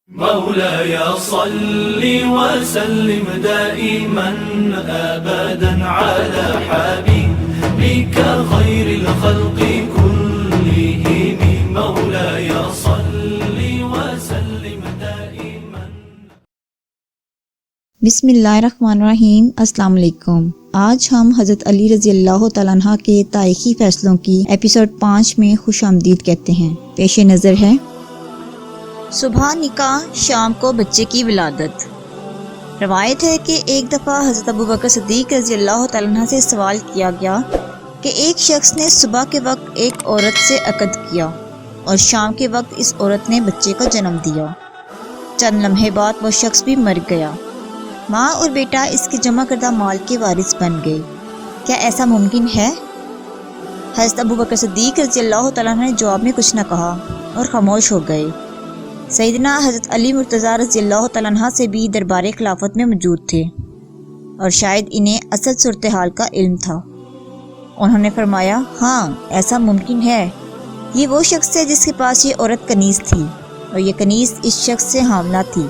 مولاي صل وسلم دائما أبدا على حبيبك خير الخلق كلهم مولاي صل وسلم دائما. بسم اللہ الرحمن الرحیم. السلام علیکم. آج ہم حضرت علی رضی اللہ تعالیٰ عنہ کے تاریخی فیصلوں کی ایپیسوڈ 5 میں خوش آمدید کہتے ہیں. پیش نظر ہے صبح نکاح، شام کو بچے کی ولادت. روایت ہے کہ ایک دفعہ حضرت ابو بکر صدیق رضی اللہ تعالیٰ عنہ سے سوال کیا گیا کہ ایک شخص نے صبح کے وقت ایک عورت سے عقد کیا اور شام کے وقت اس عورت نے بچے کو جنم دیا. چند لمحے بعد وہ شخص بھی مر گیا. ماں اور بیٹا اس کے جمع کردہ مال کے وارث بن گئے. کیا ایسا ممکن ہے؟ حضرت ابو بکر صدیق رضی اللہ تعالیٰ عنہ نے جواب میں کچھ نہ کہا اور خاموش ہو گئے. سیدنا حضرت علی مرتضی رضی اللہ تعالیٰ عنہ سے بھی دربار خلافت میں موجود تھے اور شاید انہیں اصل صورتحال کا علم تھا. انہوں نے فرمایا، ہاں ایسا ممکن ہے. یہ وہ شخص ہے جس کے پاس یہ عورت کنیز تھی اور یہ کنیز اس شخص سے حاملہ تھی.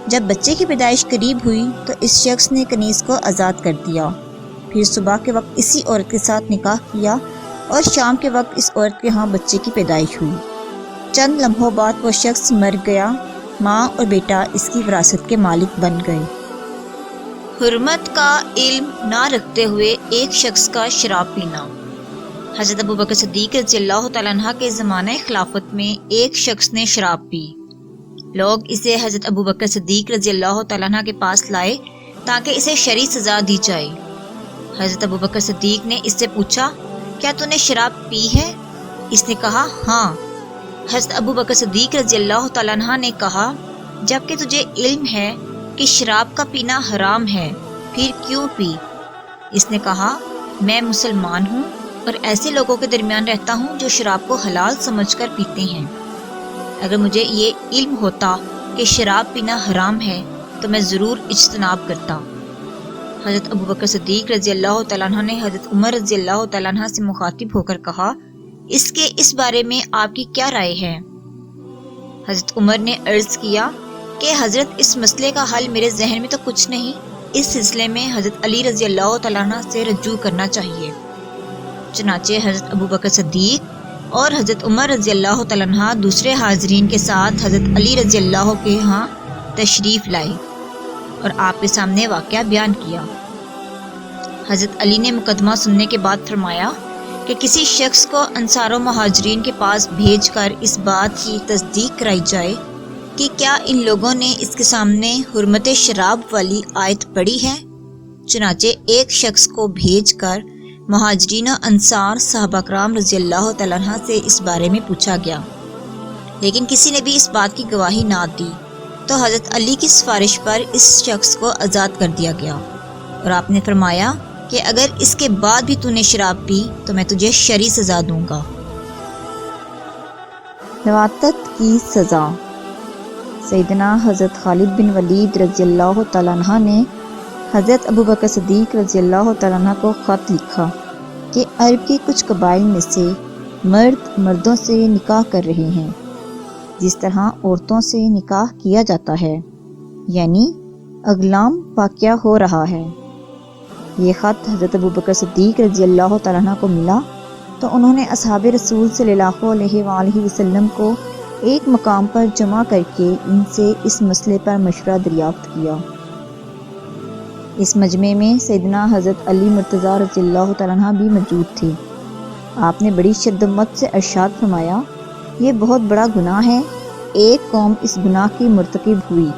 جب بچے کی پیدائش قریب ہوئی تو اس شخص نے کنیز کو آزاد کر دیا. پھر صبح کے وقت اسی عورت کے ساتھ نکاح کیا اور شام کے وقت اس عورت کے ہاں بچے کی پیدائش ہوئی. چند لمحوں بعد وہ شخص مر گیا. ماں اور بیٹا اس کی وراثت کے مالک بن گئے. حرمت کا علم نہ رکھتے ہوئے ایک شخص کا شراب پینا. حضرت ابو بکر صدیق رضی اللہ تعالیٰ عنہ کے زمانہ خلافت میں ایک شخص نے شراب پی. لوگ اسے حضرت ابو بکر صدیق رضی اللہ تعالیٰ عنہ کے پاس لائے تاکہ اسے شرعی سزا دی جائے. حضرت ابو بکر صدیق نے اس سے پوچھا، کیا تو نے شراب پی ہے؟ اس نے کہا، ہاں. حضرت ابو بکر صدیق رضی اللہ تعالیٰ عنہ نے کہا، جبکہ تجھے علم ہے کہ شراب کا پینا حرام ہے، پھر کیوں پی؟ اس نے کہا، میں مسلمان ہوں اور ایسے لوگوں کے درمیان رہتا ہوں جو شراب کو حلال سمجھ کر پیتے ہیں. اگر مجھے یہ علم ہوتا کہ شراب پینا حرام ہے تو میں ضرور اجتناب کرتا. حضرت ابو بکر صدیق رضی اللہ تعالیٰ عنہ نے حضرت عمر رضی اللہ تعالیٰ عنہ سے مخاطب ہو کر کہا، اس بارے میں آپ کی کیا رائے ہے؟ حضرت عمر نے عرض کیا کہ حضرت اس مسئلے کا حل میرے ذہن میں تو کچھ نہیں. اس سلسلے میں حضرت علی رضی اللہ تعالیٰ عنہ سے رجوع کرنا چاہیے. چنانچہ حضرت ابو بکر صدیق اور حضرت عمر رضی اللہ تعالیٰ عنہ دوسرے حاضرین کے ساتھ حضرت علی رضی اللہ کے ہاں تشریف لائے اور آپ کے سامنے واقعہ بیان کیا. حضرت علی نے مقدمہ سننے کے بعد فرمایا کہ کسی شخص کو انصار و مہاجرین کے پاس بھیج کر اس بات کی تصدیق کرائی جائے کہ کیا ان لوگوں نے اس کے سامنے حرمت شراب والی آیت پڑھی ہے. چنانچہ ایک شخص کو بھیج کر مہاجرین و انصار صحابہ کرام رضی اللہ تعالیٰ عنہ سے اس بارے میں پوچھا گیا، لیکن کسی نے بھی اس بات کی گواہی نہ دی. تو حضرت علی کی سفارش پر اس شخص کو آزاد کر دیا گیا اور آپ نے فرمایا کہ اگر اس کے بعد بھی تو نے شراب پی تو میں تجھے شرعی سزا دوں گا. لواتت کی سزا. سیدنا حضرت خالد بن ولید رضی اللہ تعالیٰ عنہ نے حضرت ابو بکر صدیق رضی اللہ تعالیٰ عنہ کو خط لکھا کہ عرب کے کچھ قبائل میں سے مرد مردوں سے نکاح کر رہے ہیں جس طرح عورتوں سے نکاح کیا جاتا ہے، یعنی اغلام واقعہ ہو رہا ہے. یہ خط حضرت ابو بکر صدیق رضی اللہ تعالیٰ عنہ کو ملا تو انہوں نے اصحاب رسول صلی اللہ علیہ وآلہ وسلم کو ایک مقام پر جمع کر کے ان سے اس مسئلے پر مشورہ دریافت کیا. اس مجمع میں سیدنا حضرت علی مرتضی رضی اللہ تعالیٰ عنہ بھی موجود تھے. آپ نے بڑی شدت سے ارشاد فرمایا، یہ بہت بڑا گناہ ہے. ایک قوم اس گناہ کی مرتکب ہوئی،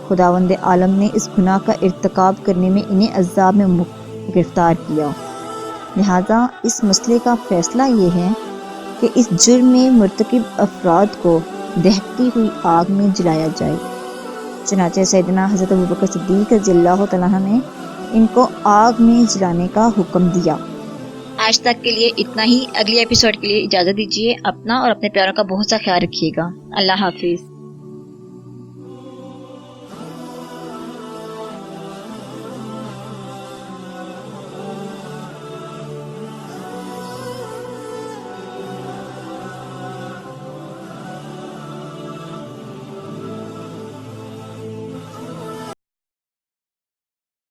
خداوند عالم نے اس گناہ کا ارتکاب کرنے میں انہیں عذاب میں گرفتار کیا. لہذا اس مسئلے کا فیصلہ یہ ہے کہ اس جرم میں مرتکب افراد کو دہکتی ہوئی آگ میں جلایا جائے. چنانچہ سیدنا حضرت ابو بکر صدیق رضی اللہ تعالیٰ عنہ نے ان کو آگ میں جلانے کا حکم دیا. آج تک کے لیے اتنا ہی. اگلی ایپیسوڈ کے لیے اجازت دیجیے. اپنا اور اپنے پیاروں کا بہت سا خیال رکھیے گا. اللہ حافظ.